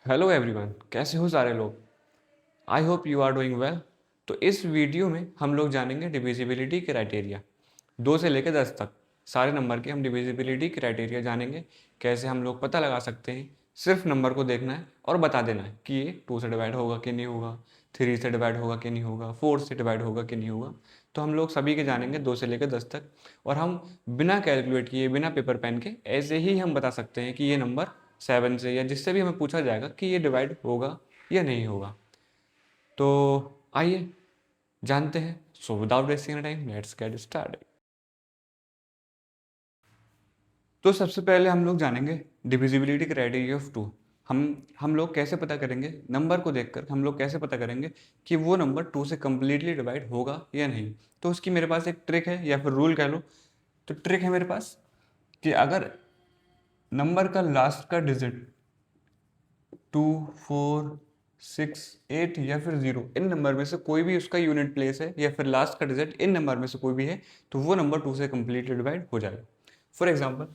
Hello everyone, कैसे हो सारे लोग। I hope you are doing well. तो इस वीडियो में हम लोग जानेंगे डिविजिबिलिटी क्राइटेरिया 2 से लेकर 10 तक सारे नंबर के हम डिविजिबिलिटी क्राइटेरिया जानेंगे। कैसे हम लोग पता लगा सकते हैं, सिर्फ नंबर को देखना है और बता देना है कि ये 2 से डिवाइड होगा कि नहीं होगा, 3 से डिवाइड होगा कि नहीं होगा, 4 से डिवाइड होगा कि नहीं होगा। तो हम लोग सभी के जानेंगे 2 से लेकर 10 तक। और हम बिना कैलकुलेट किए, बिना पेपर पेन के ऐसे ही हम बता सकते हैं कि ये नंबर 7 से या जिससे भी हमें पूछा जाएगा कि ये डिवाइड होगा या नहीं होगा। तो आइए जानते हैं। So without wasting time let's get started. तो सबसे पहले हम लोग जानेंगे डिविजिबिलिटी क्राइटेरिया ऑफ 2। हम लोग कैसे पता करेंगे, नंबर को देखकर हम लोग कैसे पता करेंगे कि वो नंबर 2 से कम्प्लीटली डिवाइड होगा या नहीं। तो उसकी मेरे पास एक ट्रिक है या फिर रूल कह लो। तो ट्रिक है मेरे पास कि अगर नंबर का लास्ट का डिजिट 2, 4, 6, 8 या फिर 0 इन नंबर में से कोई भी उसका यूनिट प्लेस है या फिर लास्ट का डिजिट इन नंबर में से कोई भी है, तो वो नंबर 2 से कम्प्लीटली डिवाइड हो जाएगा। For example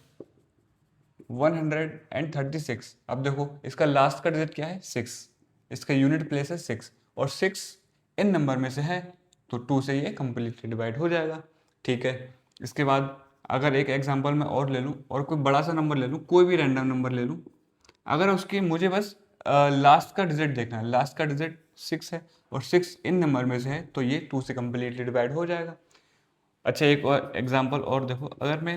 136। अब देखो इसका लास्ट का डिजिट क्या है, 6। इसका यूनिट प्लेस है 6 और 6 इन नंबर में से है, तो 2 से ये कम्प्लीटली डिवाइड हो जाएगा। ठीक है। इसके बाद अगर एक एग्जाम्पल मैं और ले लूँ और कोई बड़ा सा नंबर ले लूँ, कोई भी रैंडम नंबर ले लूँ, अगर उसकी मुझे बस लास्ट का डिजिट देखना है, लास्ट का डिजिट 6 है और 6 इन नंबर में से है, तो ये 2 से कम्प्लीटली डिवाइड हो जाएगा। अच्छा एक और एग्जांपल और देखो, अगर मैं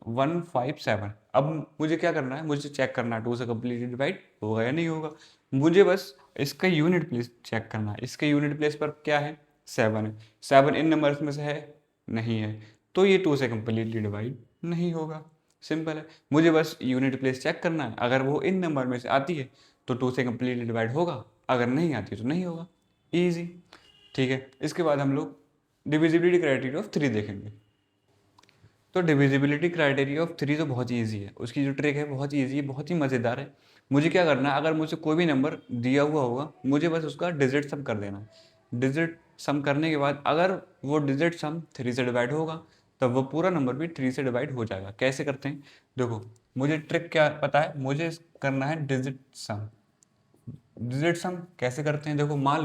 157, अब मुझे क्या करना है, मुझे चेक करना है 2 से कम्प्लीटली डिवाइड होगा या नहीं होगा। मुझे बस इसका यूनिट प्लेस चेक करना है। इसके यूनिट प्लेस पर क्या है, 7 है। 7 इन नंबर्स में से है, नहीं है, तो ये 2 से कम्प्लीटली डिवाइड नहीं होगा। सिंपल है। मुझे बस यूनिट प्लेस चेक करना है, अगर वो इन नंबर में से आती है तो 2 से कम्प्लीटली डिवाइड होगा, अगर नहीं आती तो नहीं होगा। ईजी। ठीक है। इसके बाद हम लोग डिविजिबिलिटी क्राइटेरिया ऑफ 3 देखेंगे। तो डिविजिबिलिटी क्राइटेरिया ऑफ 3 तो बहुत ईजी है, उसकी जो ट्रिक है बहुत ईजी है, बहुत ही मज़ेदार है। मुझे क्या करना है, अगर मुझे कोई भी नंबर दिया हुआ होगा, मुझे बस उसका डिजिट सम कर देना है। डिजिट सम करने के बाद अगर वो डिजिट सम 3 से डिवाइड होगा, तब वो पूरा नंबर भी 3 से डिवाइड हो जाएगा। कैसे करते हैं, देखो मुझे ट्रिक क्या पता है, मुझे करना है डिजिट सम। डिजिट सम कैसे करते हैं, देखो मान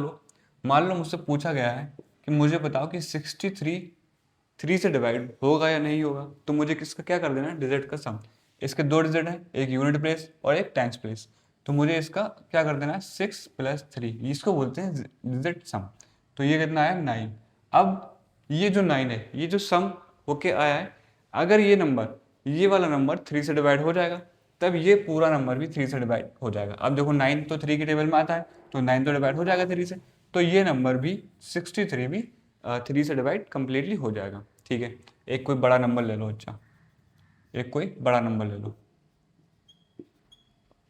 लो मुझसे पूछा गया है कि मुझे बताओ कि 63 3 से डिवाइड होगा या नहीं होगा, तो मुझे किसका क्या कर देना है, डिजिट का सम। इसके 2 डिजिट हैं, एक यूनिट प्लेस और एक टेंस प्लेस, तो मुझे इसका क्या कर देना है, 6 + 3, इसको बोलते हैं डिजिट सम। तो ये कितना है, 9। अब ये जो 9 है, ये जो सम होके आया है, अगर ये वाला नंबर 3 से डिवाइड हो जाएगा, तब ये पूरा नंबर भी 3 से डिवाइड हो जाएगा। अब देखो 9 तो 3 की टेबल में आता है, तो 9 तो डिवाइड हो जाएगा 3 से, तो ये नंबर भी 63 भी 3 से डिवाइड कम्प्लीटली हो जाएगा। ठीक है। एक कोई बड़ा नंबर ले लो। अच्छा एक कोई बड़ा नंबर ले लो,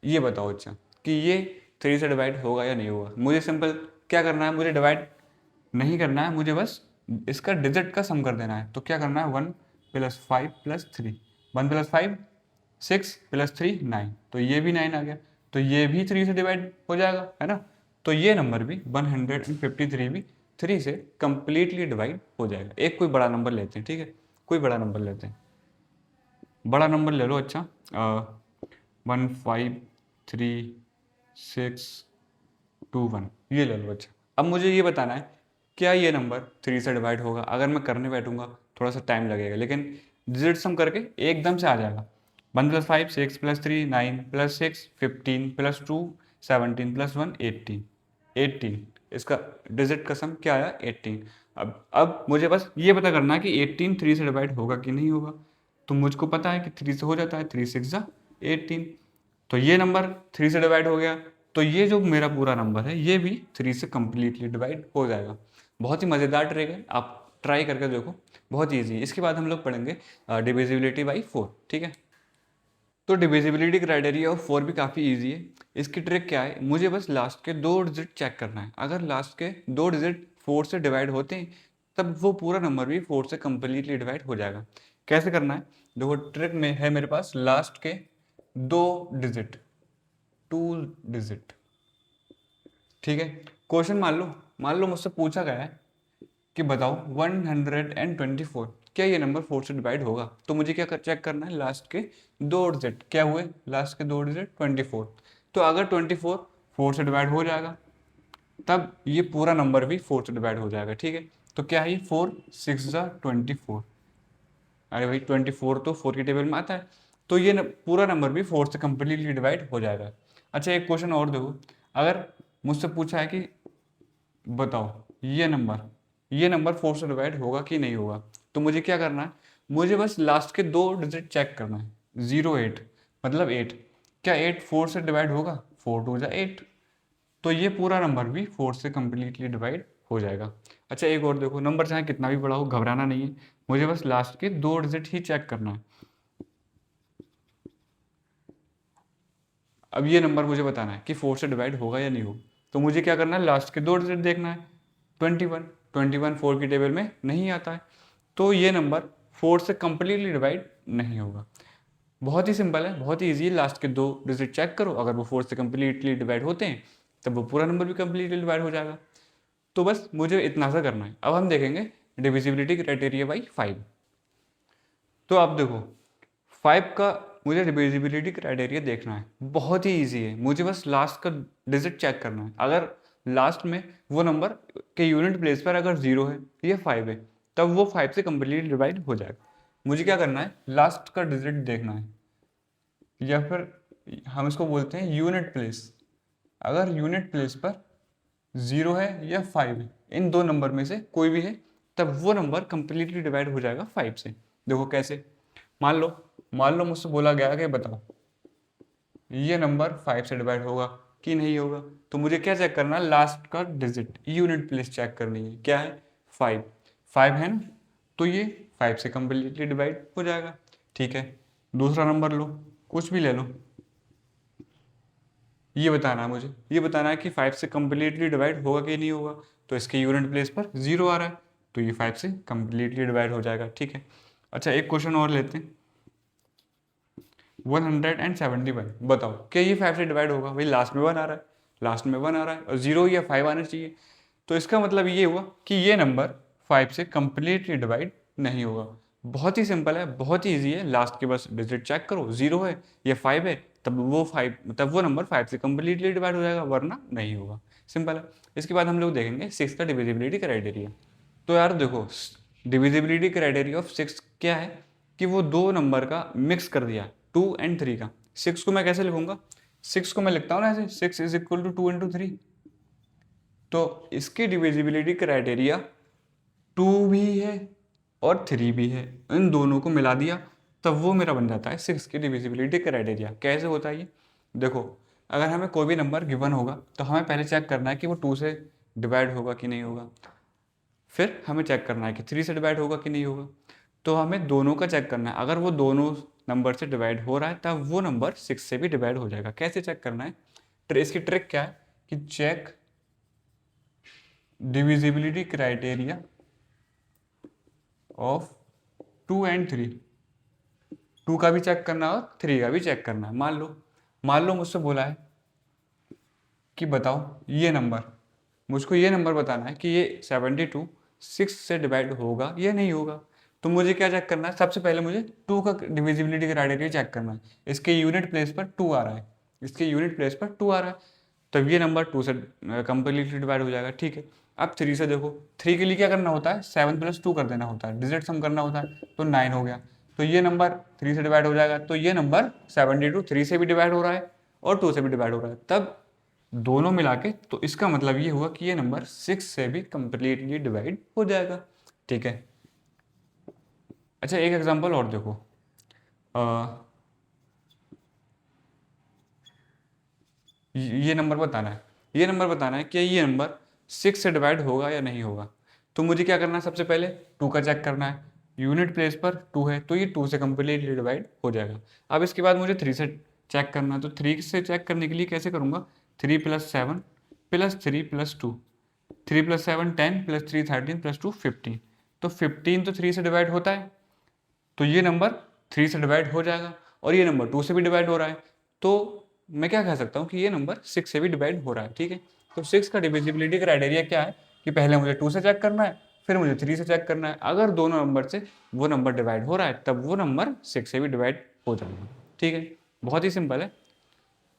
ये बताओ अच्छा कि ये 3 से डिवाइड होगा या नहीं होगा। मुझे सिंपल क्या करना है, मुझे डिवाइड नहीं करना है, मुझे बस इसका डिजिट का सम कर देना है। तो क्या करना है, 1 + 5 + 3, 1 + 5 6 + 3 9, तो ये भी 9 आ गया, तो ये भी 3 से डिवाइड हो जाएगा, है ना। तो ये नंबर भी 153 भी 3 से कंप्लीटली डिवाइड हो जाएगा। एक कोई बड़ा नंबर लेते हैं, ठीक है, कोई बड़ा नंबर लेते हैं, बड़ा नंबर ले लो। अच्छा 153 6 ये ले लो। अच्छा अब मुझे ये बताना है, क्या ये नंबर 3 से डिवाइड होगा। अगर मैं करने बैठूंगा थोड़ा सा टाइम लगेगा, लेकिन डिजिट सम करके एकदम से आ जाएगा। 1 + 5 6 + 3 9 + 6 15 + 2 17 + 1 18 18, इसका डिजिट का सम क्या आया, 18। अब मुझे बस ये पता करना है कि 18 3 से डिवाइड होगा कि नहीं होगा। तो मुझको पता है कि 3 से हो जाता है, 3 6 = 18, तो ये नंबर 3 से डिवाइड हो गया। तो ये जो मेरा पूरा नंबर है, ये भी 3 से कम्प्लीटली डिवाइड हो जाएगा। बहुत ही मज़ेदार ट्रिक है, आप ट्राई करके देखो, बहुत ईजी है। इसके बाद हम लोग पढ़ेंगे डिविजिबिलिटी बाई 4। ठीक है। तो डिविजिबिलिटी क्राइटेरिया ऑफ 4 भी काफ़ी ईजी है। इसकी ट्रिक क्या है, मुझे बस लास्ट के 2 डिजिट चेक करना है। अगर लास्ट के 2 डिजिट 4 से डिवाइड होते हैं, तब वो पूरा नंबर भी 4 से कम्प्लीटली डिवाइड हो जाएगा। कैसे करना है, देखो ट्रिक में है मेरे पास लास्ट के 2 डिजिट, 2 डिजिट। ठीक है। क्वेश्चन मान लो मुझसे पूछा गया है कि बताओ 124, क्या ये नंबर 4 से डिवाइड होगा। तो मुझे क्या चेक करना है, लास्ट के 2 डिजिट क्या हुए, लास्ट के 2 डिजिट 24। तो अगर 24 4 से डिवाइड हो जाएगा, तब ये पूरा नंबर भी 4 से डिवाइड हो जाएगा। ठीक है, तो क्या है ये 4 6 ज़ा 24। अरे भाई 24 तो 4 की टेबल में आता है, तो ये पूरा नंबर भी 4 से कम्प्लीटली डिवाइड हो जाएगा। अच्छा एक क्वेश्चन और देखो, अगर मुझसे पूछा है कि बताओ ये नंबर 4 से डिवाइड होगा कि नहीं होगा, तो मुझे क्या करना है, मुझे बस लास्ट के 2 डिजिट चेक करना है। 08 मतलब 8, क्या 8 4 से डिवाइड होगा? 4 2 ज़ा 8, तो ये पूरा नंबर भी 4 से कम्प्लीटली डिवाइड हो जाएगा। अच्छा एक और देखो, नंबर चाहे कितना भी बड़ा हो घबराना नहीं है, मुझे बस लास्ट के 2 डिजिट ही चेक करना है। अब ये नंबर मुझे बताना है कि 4 से डिवाइड होगा या नहीं होगा, तो मुझे क्या करना है, लास्ट के 2 डिजिट देखना है। 21 4 की टेबल में नहीं आता है, तो ये नंबर 4 से कम्प्लीटली डिवाइड नहीं होगा। बहुत ही सिंपल है, बहुत ही ईजी है, लास्ट के 2 डिजिट चेक करो, अगर वो 4 से कम्प्लीटली डिवाइड होते हैं तब वो पूरा नंबर भी कम्प्लीटली डिवाइड हो जाएगा। तो बस मुझे इतना सा करना है। अब हम देखेंगे डिविजिबिलिटी क्राइटेरिया बाई 5। तो आप देखो 5 का मुझे डिविजिबिलिटी क्राइटेरिया देखना है, बहुत ही ईजी है, मुझे बस लास्ट का डिजिट चेक करना है। अगर लास्ट में वो नंबर के यूनिट प्लेस पर अगर 0 है या 5 है, तब वो 5 से कम्प्लीटली डिवाइड हो जाएगा। मुझे क्या करना है, लास्ट का डिजिट देखना है, या फिर हम इसको बोलते हैं यूनिट प्लेस। अगर यूनिट प्लेस पर 0 है या 5 है, इन 2 नंबर में से कोई भी है, तब वो नंबर कंप्लीटली डिवाइड हो जाएगा 5 से। देखो कैसे, मान लो मुझसे बोला गया कि बताओ ये नंबर 5 से डिवाइड होगा कि नहीं होगा, तो मुझे क्या चेक करना है, लास्ट का डिजिट यूनिट प्लेस चेक करनी है। क्या है? 5 है ना, तो ये 5 से कंप्लीटली डिवाइड हो जाएगा। ठीक है, दूसरा नंबर लो, कुछ भी ले लो, ये बताना है मुझे, ये बताना है कि 5 से कम्प्लीटली डिवाइड होगा कि नहीं होगा। तो इसके यूनिट प्लेस पर 0 आ रहा है, तो ये 5 से कम्प्लीटली डिवाइड हो जाएगा। ठीक है, अच्छा एक क्वेश्चन और लेते हैं। 171, बताओ क्या ये 5 से डिवाइड होगा? भाई लास्ट में 1 आ रहा है, लास्ट में 1 आ रहा है और 0 या 5 आना चाहिए, तो इसका मतलब ये हुआ कि ये नंबर 5 से कम्प्लीटली डिवाइड नहीं होगा। बहुत ही सिंपल है, बहुत ही ईजी है, लास्ट के बस डिजिट चेक करो, 0 है या 5 है, तब वो नंबर 5 से कम्प्लीटली डिवाइड हो जाएगा, वरना नहीं होगा। सिंपल है। इसके बाद हम लोग देखेंगे 6 का डिविजिबिलिटी क्राइटेरिया। तो यार देखो, डिविजिबिलिटी क्राइटेरिया ऑफ 6 क्या है कि वो 2 नंबर का मिक्स कर दिया, 2 और 3 का। 6 को मैं कैसे लिखूंगा, 6 को मैं लिखता हूँ ना ऐसे, 6 इज इक्वल टू 2 इंटू 3। तो इसकी डिविजिबिलिटी क्राइटेरिया 2 भी है और 3 भी है, इन दोनों को मिला दिया, तब वो मेरा बन जाता है 6 की डिविजिबिलिटी क्राइटेरिया। कैसे होता है ये? देखो, अगर हमें कोई भी नंबर गिवन होगा तो हमें पहले चेक करना है कि वो 2 से डिवाइड होगा कि नहीं होगा, फिर हमें चेक करना है कि 3 से डिवाइड होगा कि नहीं होगा। तो हमें दोनों का चेक करना है, अगर वो दोनों नंबर से डिवाइड हो रहा है तब वो नंबर 6 से भी डिवाइड हो जाएगा। कैसे चेक करना है? इसकी ट्रिक क्या है कि check divisibility criteria of 2 and 3। 2 का भी चेक करना है और 3 का भी चेक करना है। मान लो मुझसे बोला है कि बताओ मुझको ये नंबर बताना है कि ये 72 6 से डिवाइड होगा या नहीं होगा। तो मुझे क्या चेक करना है, सबसे पहले मुझे 2 का डिविजिबिलिटी क्राइटेरिया चेक करना है। इसके यूनिट प्लेस पर 2 आ रहा है, इसके यूनिट प्लेस पर 2 आ रहा है, तब ये नंबर 2 से कंप्लीटली डिवाइड हो जाएगा। ठीक है, अब 3 से देखो, 3 के लिए क्या करना होता है, 7 + 2 कर देना होता है, डिजिट सम करना होता है, तो 9 हो गया। तो ये नंबर 3 से डिवाइड हो जाएगा, तो ये नंबर 72 3 से भी डिवाइड हो रहा है और 2 से भी डिवाइड हो रहा है, तब दोनों मिला के, तो इसका मतलब ये हुआ कि ये नंबर 6 से भी कंप्लीटली डिवाइड हो जाएगा। ठीक है, अच्छा एक एग्जांपल और देखो, ये नंबर बताना है, कि ये नंबर 6 से डिवाइड होगा या नहीं होगा। तो मुझे क्या करना है, सबसे पहले 2 का चेक करना है, यूनिट प्लेस पर 2 है, तो ये 2 से कंप्लीटली डिवाइड हो जाएगा। अब इसके बाद मुझे 3 से चेक करना है, तो 3 से चेक करने के लिए कैसे करूँगा, 3 + 7 + 3 + 2, 3 + 7 10 + 3 13 + 2 15, तो 15 तो 3 से डिवाइड होता है, तो ये नंबर 3 से डिवाइड हो जाएगा, और ये नंबर 2 से भी डिवाइड हो रहा है, तो मैं क्या कह सकता हूँ कि ये नंबर 6 से भी डिवाइड हो रहा है। ठीक है, तो 6 का डिविजिबिलिटी क्राइटेरिया क्या है कि पहले मुझे 2 से चेक करना है, फिर मुझे 3 से चेक करना है, अगर दोनों नंबर से वो नंबर डिवाइड हो रहा है तब वो नंबर 6 से भी डिवाइड हो जाएगा। ठीक है, बहुत ही सिंपल है।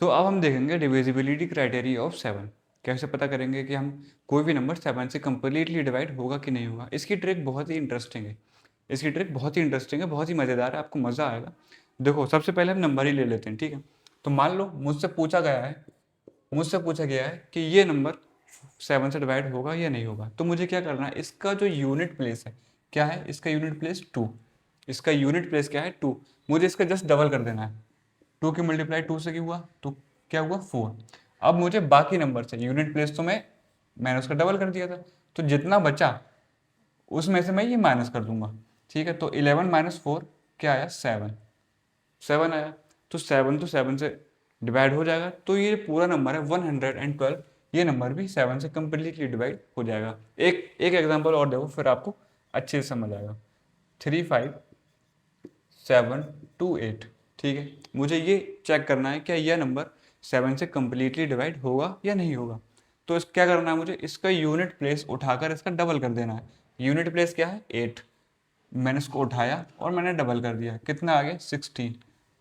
तो अब हम देखेंगे डिविजिबिलिटी क्राइटेरिया ऑफ 7। कैसे पता करेंगे कि हम कोई भी नंबर 7 से कंप्लीटली डिवाइड होगा कि नहीं होगा। इसकी ट्रिक बहुत ही इंटरेस्टिंग है, इसकी ट्रिक बहुत ही इंटरेस्टिंग है, बहुत ही मज़ेदार है, आपको मज़ा आएगा। देखो सबसे पहले हम नंबर ही ले लेते हैं, ठीक है। तो मान लो मुझसे पूछा गया है कि ये नंबर 7 से डिवाइड होगा या नहीं होगा। तो मुझे क्या करना है, इसका जो यूनिट प्लेस है क्या है, इसका यूनिट प्लेस 2। इसका यूनिट प्लेस क्या है 2। मुझे इसका जस्ट डबल कर देना है। 2 की मल्टीप्लाई 2 से क्या हुआ, तो क्या हुआ 4। अब मुझे बाकी नंबर से यूनिट प्लेस तो मैंने उसका डबल कर दिया था, तो जितना बचा उसमें से मैं ये माइनस कर दूंगा, ठीक है। तो 11 माइनस 4 क्या आया, 7 आया। तो 7 से डिवाइड हो जाएगा, तो ये पूरा नंबर है 112। ये नंबर भी 7 से कम्प्लीटली डिवाइड हो जाएगा। एक एग्जांपल और देखो, फिर आपको अच्छे से समझ आएगा। 3 5 7 2 8, ठीक है। मुझे ये चेक करना है क्या यह नंबर 7 से कम्प्लीटली डिवाइड होगा या नहीं होगा। तो क्या करना है मुझे, इसका यूनिट प्लेस उठाकर इसका डबल कर देना है। यूनिट प्लेस क्या है 8, मैंने इसको उठाया और मैंने डबल कर दिया, कितना आ गया 16।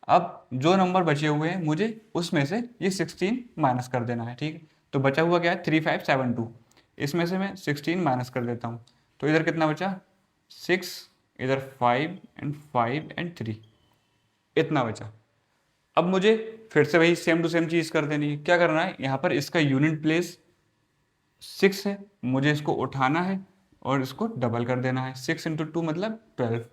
अब जो नंबर बचे हुए हैं मुझे उसमें से ये 16 माइनस कर देना है, ठीक है। तो बचा हुआ क्या है 3572, इसमें से मैं 16 माइनस कर देता हूँ। तो इधर कितना बचा 6, इधर 5 एंड 3, इतना बचा। अब मुझे फिर से वही सेम टू सेम चीज़ कर देनी है। क्या करना है, यहाँ पर इसका यूनिट प्लेस 6 है, मुझे इसको उठाना है और इसको डबल कर देना है। 6 इंटू 2 मतलब 12।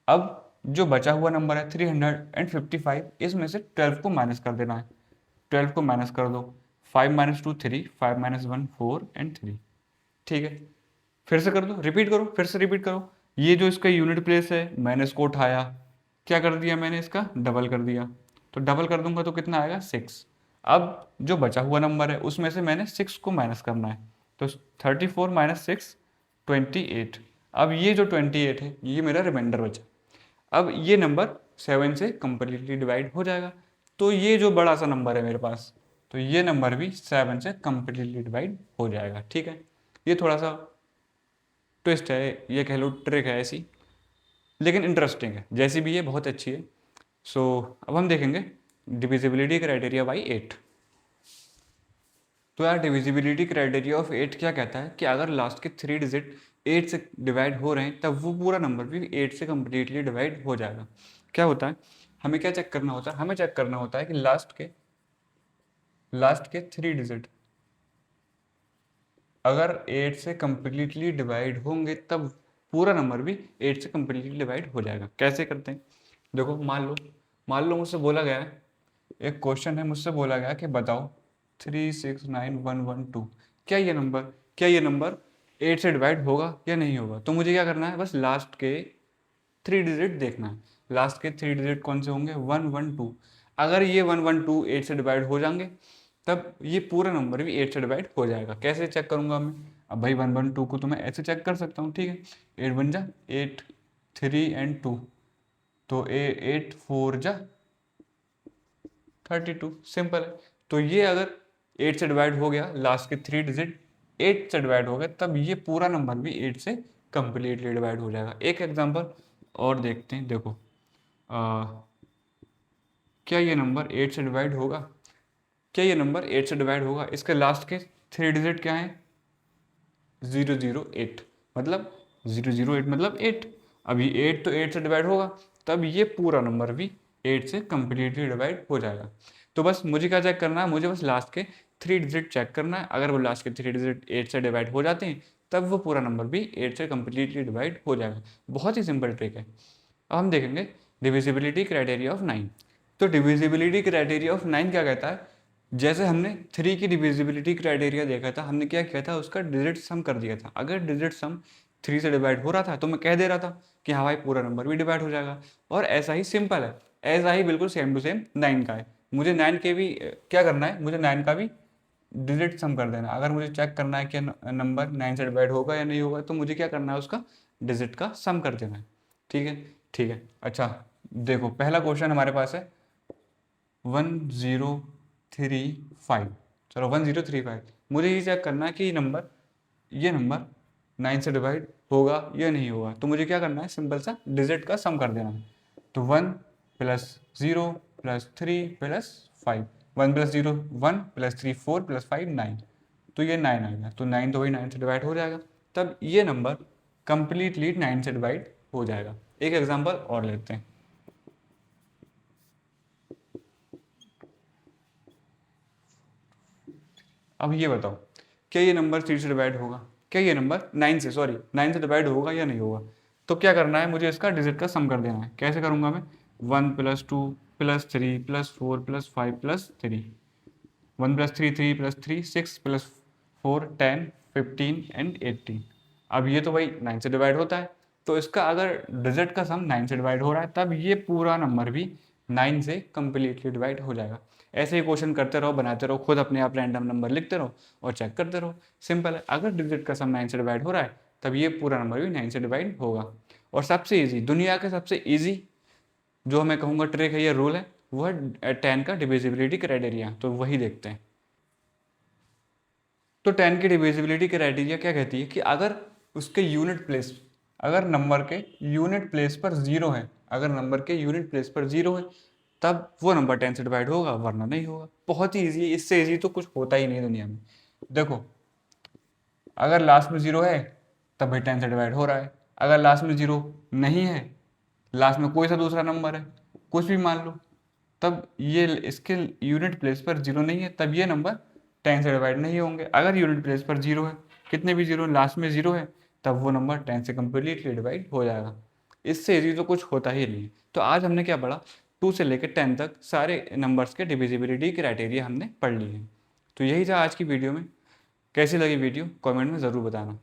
अब जो बचा हुआ नंबर है 355, इसमें से 12 को माइनस कर देना है। 12 को माइनस कर दो, 5 माइनस 2 3, 5 माइनस 1 4 एंड 3, ठीक है। फिर से कर दो, रिपीट करो, फिर से रिपीट करो। ये जो इसका यूनिट प्लेस है मैंने इसको उठाया, क्या कर दिया मैंने, इसका डबल कर दिया। तो डबल कर दूंगा तो कितना आएगा 6। अब जो बचा हुआ नंबर है उसमें से मैंने 6 को माइनस करना है। तो 34 माइनस 6 28। अब ये जो 28 है ये मेरा रिमाइंडर बचा। अब ये नंबर 7 से कंप्लीटली डिवाइड हो जाएगा। तो ये जो बड़ा सा नंबर है मेरे पास, तो ये नंबर भी 7 से कंप्लीटली डिवाइड हो जाएगा, ठीक है। ये थोड़ा सा ट्विस्ट है, ये कह लो ट्रिक है ऐसी, लेकिन इंटरेस्टिंग है, जैसी भी ये बहुत अच्छी है। सो अब हम देखेंगे डिविजिबिलिटी क्राइटेरिया बाई 8। तो यार डिविजिबिलिटी क्राइटेरिया ऑफ 8 क्या कहता है कि अगर लास्ट के 3 डिजिट 8 से डिवाइड हो रहे हैं तब वो पूरा नंबर भी 8 से कम्प्लीटली डिवाइड हो जाएगा। क्या होता है, हमें क्या चेक करना होता है, हमें चेक करना होता है कि लास्ट के 3 डिजिट अगर 8 से कम्प्लीटली डिवाइड होंगे तब पूरा नंबर भी 8 से कम्प्लीटली डिवाइड हो जाएगा। कैसे करते हैं, देखो मान लो मुझसे बोला गया है, एक क्वेश्चन है, मुझसे बोला गया कि बताओ 369112, क्या ये नंबर 8 से डिवाइड होगा या नहीं होगा। तो मुझे क्या करना है, बस लास्ट के 3 डिजिट देखना है। लास्ट के 3 डिजिट कौन से होंगे 112। अगर ये 112 8 से डिवाइड हो जाएंगे तब ये पूरा नंबर भी 8 से डिवाइड हो जाएगा। कैसे चेक करूंगा मैं, अब भाई 112 को तो मैं ऐसे चेक कर सकता हूँ, ठीक है। 8 बन जा 8, 3 एंड 2, तो 8 4 जा 32, सिंपल है। तो ये अगर 8 से डिवाइड हो गया, लास्ट के 3 डिजिट 8 से डिवाइड हो गए, तब ये पूरा नंबर भी 8 से कंप्लीटली डिवाइड हो जाएगा। एक एग्जांपल और देखते हैं, देखो क्या ये नंबर 8 से डिवाइड होगा, क्या ये नंबर 8 से डिवाइड होगा। इसके लास्ट के 3 डिजिट क्या है 008, मतलब 008 मतलब 8। अभी 8 तो 8 से डिवाइड होगा, तब ये पूरा नंबर भी 8 से कम्प्लीटली डिवाइड हो जाएगा। तो बस मुझे क्या चेक करना है, मुझे बस लास्ट के 3 डिजिट चेक करना है। अगर वो लास्ट के 3 डिजिट 8 से डिवाइड हो जाते हैं तब वो पूरा नंबर भी 8 से कम्प्लीटली डिवाइड हो जाएगा। बहुत ही सिंपल ट्रिक है। अब हम देखेंगे डिविजिबिलिटी क्राइटेरिया ऑफ 9। तो डिविजिबिलिटी क्राइटेरिया ऑफ 9 क्या कहता है, जैसे हमने 3 की डिविजिबिलिटी क्राइटेरिया देखा था, हमने क्या किया था, उसका डिजिट सम कर दिया था। अगर डिजिट सम 3 से डिवाइड हो रहा था तो मैं कह दे रहा था कि हाँ भाई पूरा नंबर भी डिवाइड हो जाएगा। और ऐसा ही सिंपल है, ऐसा ही बिल्कुल सेम टू सेम 9 का है। मुझे 9 के भी क्या करना है, मुझे 9 का भी डिजिट सम कर देना। अगर मुझे चेक करना है कि नंबर 9 से डिवाइड होगा या नहीं होगा, तो मुझे क्या करना है, उसका डिजिट का सम कर देना है, ठीक है। ठीक है, अच्छा देखो पहला क्वेश्चन हमारे पास है 1035। चलो 1035, मुझे ये चेक करना है कि ये नंबर 9 से डिवाइड होगा या नहीं होगा। तो मुझे क्या करना है, सिंपल सा डिजिट का सम कर देना है। तो 1 + 0 + 3 + 5, 1 प्लस 0 1 प्लस 3 4 प्लस 5 9, तो ये 9 आ गया, तो 9 तो वही 9 से डिवाइड हो जाएगा, तब ये नंबर कंप्लीटली 9 से डिवाइड हो जाएगा। एक एग्जांपल और लेते हैं। अब ये बताओ, क्या ये नंबर 3 से डिवाइड होगा, क्या ये नंबर 9 से डिवाइड होगा या नहीं होगा? तो क्या करना है, मुझे इसका डिजिट का सम कर देना है। कैसे करूँगा मैं? 1 plus 2 plus 3 plus 4 plus 5 plus 3, 1 plus 3 3 plus 3 6 plus 4 10 15 and 18। अब ये तो भाई 9 से डिवाइड होता है, तो इसका अगर डिजिट का सम 9 से डिवाइड हो रहा है, तब ये पूरा नंबर भी 9 से कम्प्लीटली डिवाइड हो जाएगा। ऐसे ही क्वेश्चन करते रहो, बनाते रहो, खुद अपने आप रैंडम नंबर लिखते रहो और चेक करते रहो। सिंपल है, अगर डिजिट का सम 9 से डिवाइड हो रहा है, तब ये पूरा नंबर भी 9 से डिवाइड होगा। और सबसे ईजी, दुनिया के सबसे ईजी जो मैं कहूँगा ट्रिक है, ये रूल है, वो है 10 का डिविजिबिलिटी क्राइटेरिया। तो वही देखते हैं। तो 10 की डिविजिबिलिटी क्राइटेरिया क्या कहती है कि अगर उसके यूनिट प्लेस, अगर नंबर के यूनिट प्लेस पर जीरो है, अगर नंबर के यूनिट प्लेस पर जीरो है, तब वो नंबर 10 से डिवाइड होगा, वरना नहीं होगा। बहुत ही ईजी है, इससे ईजी तो कुछ होता ही नहीं दुनिया में। देखो, अगर लास्ट में जीरो है, तब भी 10 से डिवाइड हो रहा है। अगर लास्ट में जीरो नहीं है, लास्ट में कोई सा दूसरा नंबर है, कुछ भी मान लो, तब ये इसके यूनिट प्लेस पर जीरो नहीं है, तब ये नंबर 10 से डिवाइड नहीं होंगे। अगर यूनिट प्लेस पर जीरो है, कितने भी जीरो, लास्ट में जीरो है, तब वो नंबर 10 से कम्प्लीटली डिवाइड हो जाएगा। इससे इजी तो कुछ होता ही नहीं है। तो आज हमने क्या पढ़ा, 2 से लेकर 10 तक सारे नंबर्स के डिविजिबिलिटी क्राइटेरिया हमने पढ़ लिए हैं। तो यही था आज की वीडियो में। कैसी लगी वीडियो कमेंट में ज़रूर बताना।